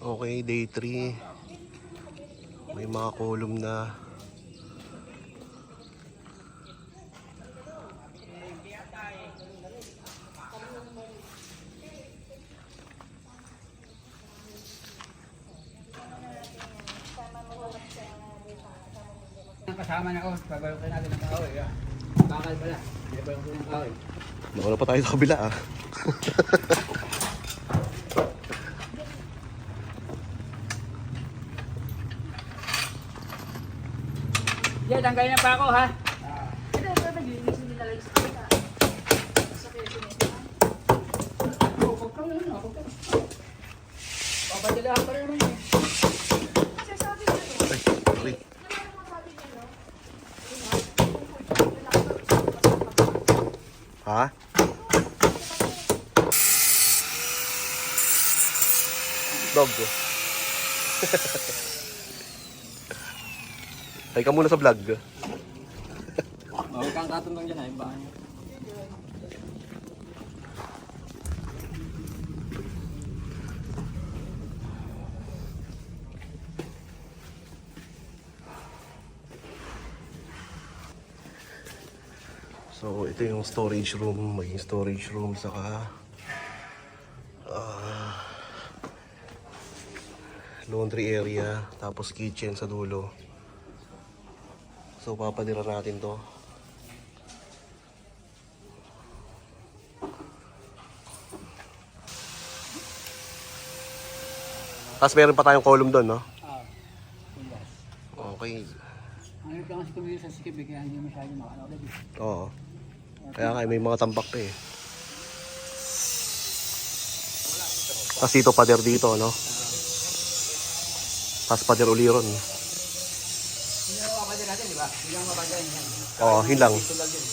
Okay, day 3. May mga column na. Kasama na ako, pagbalok natin ng kahoy. Bakal pala, may balok ng kahoy. Nauna pa tayo sa kabila ah. Yeah, tanggalin na pa ako ha. Papadilahan pa rin naman eh. Ay, sorry. Ha? Dog ko. Ay ka muna sa vlog. Huwag kang katundong dyan ha, yung bahan. So ito yung storage room, may storage room saka laundry area, tapos kitchen sa dulo. So papadira natin to. Tapos meron pa tayong column doon, no? Okay. Ano lang kasi kami sa sikip eh, kaya hindi masyado makakalabi. Oo. Kaya nga may mga tambak pa eh. Tapos dito pader dito, no? Tapos pader uli ron. Hindi na mapapadya natin, di ba? Hindi na mapapadya yan. Oo, yun lang. Ito lang yun.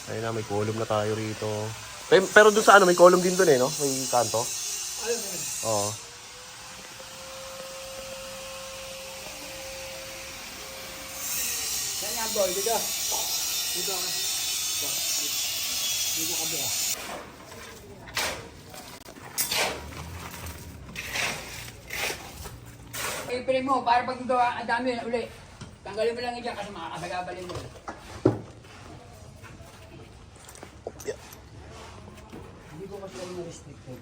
Ayun na, may column na tayo rito. Pero dun sa ano, may column din dun eh, no? May kanto. Ayun, ayun. Oo. Yan yan boy, dito. Dito ka. Dito ka ba? I-frame mo para pag ito ang dami na uli. Tanggalin mo lang yan kasi makakabagabalin mo. Yeah. Hindi ko kasi na restricted.